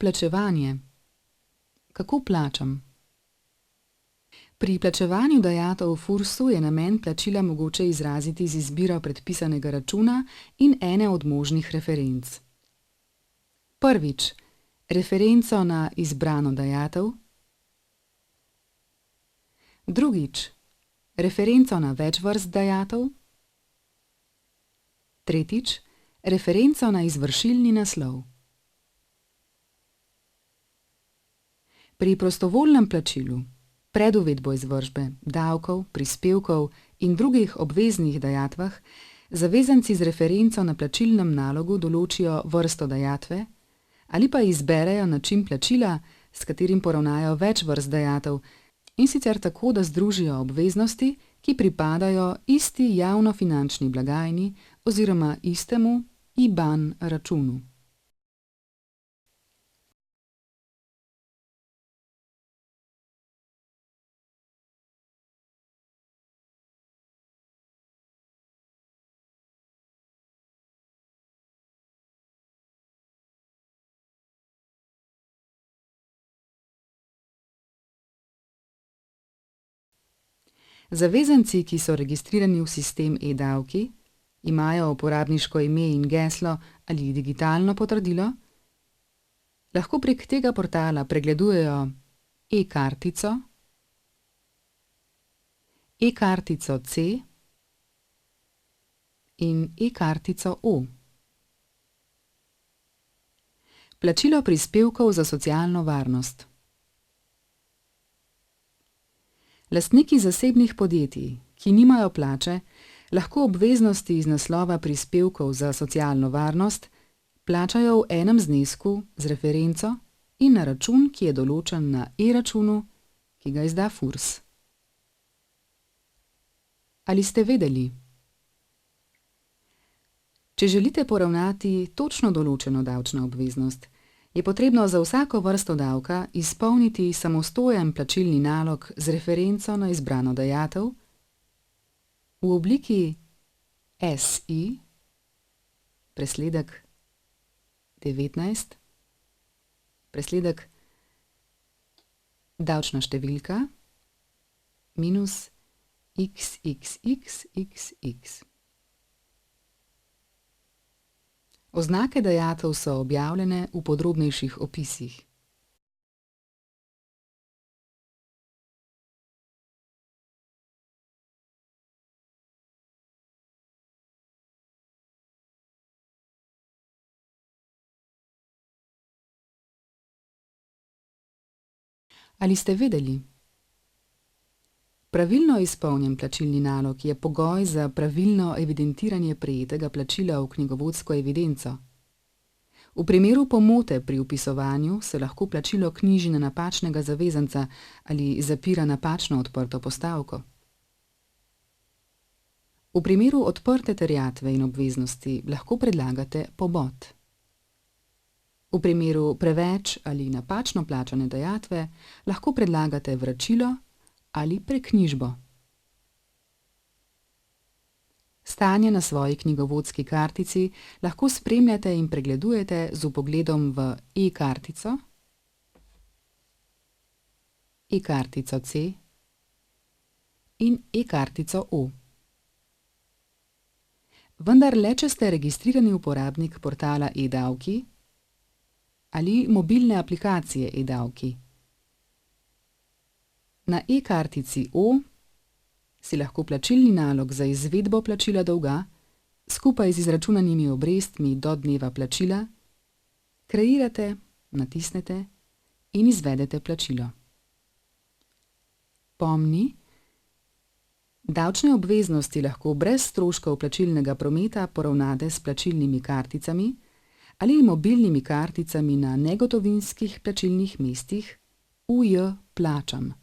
Plačevanje. Kako plačam? Pri plačevanju dajatev v FURS-u je namen plačila mogoče izraziti z izbiro predpisanega računa in ene od možnih referenc. Prvič, referenco na izbrano dajatev. Drugič, referenco na več vrst dajatev. Tretjič, referenco na izvršilni naslov. Pri prostovoljnem plačilu, pred uvedbo izvršbe, davkov, prispevkov in drugih obveznih dajatvah, zavezanci z referenco na plačilnem nalogu določijo vrsto dajatve ali pa izberejo način plačila, s katerim poravnajo več vrst dajatev, in sicer tako, da združijo obveznosti, ki pripadajo isti javnofinančni blagajni oziroma istemu IBAN računu. Zavezanci, ki so registrirani v sistem e-davki, imajo uporabniško ime in geslo ali digitalno potrdilo, lahko prek tega portala pregledujejo e-kartico, e-kartico C in e-kartico O. Plačilo prispevkov za socialno varnost. Lastniki zasebnih podjetij, ki nimajo plače, lahko obveznosti iz naslova prispevkov za socialno varnost plačajo v enem znesku z referenco in na račun, ki je določen na e-računu, ki ga izda FURS. Ali ste vedeli? Če želite poravnati točno določeno davčno obveznost, je potrebno za vsako vrsto davka izpolniti samostojen plačilni nalog z referenco na izbrano dajatev v obliki SI, presledek 19, presledek davčna številka minus XXXXX. Oznake dajatev so objavljene v podrobnejših opisih. Ali ste vedeli? Pravilno izpolnjen plačilni nalog je pogoj za pravilno evidentiranje prejetega plačila v knjigovodsko evidenco. V primeru pomote pri vpisovanju se lahko plačilo knjiži na napačnega zavezanca ali zapira napačno odprto postavko. V primeru odprte terjatve in obveznosti lahko predlagate pobot. V primeru preveč ali napačno plačane dajatve lahko predlagate vračilo ali preknjižbo. Stanje na svoji knjigovodski kartici lahko spremljate in pregledujete z vpogledom v e-kartico, e-kartico C in e-kartico O. Vendar le, če ste registrirani uporabnik portala e-davki ali mobilne aplikacije e-davki. Na e-kartici O si lahko plačilni nalog za izvedbo plačila dolga skupaj z izračunanimi obrestmi do dneva plačila kreirate, natisnete in izvedete plačilo. Pomni, davčne obveznosti lahko brez stroškov plačilnega prometa poravnate s plačilnimi karticami ali mobilnimi karticami na negotovinskih plačilnih mestih UJ Plačam.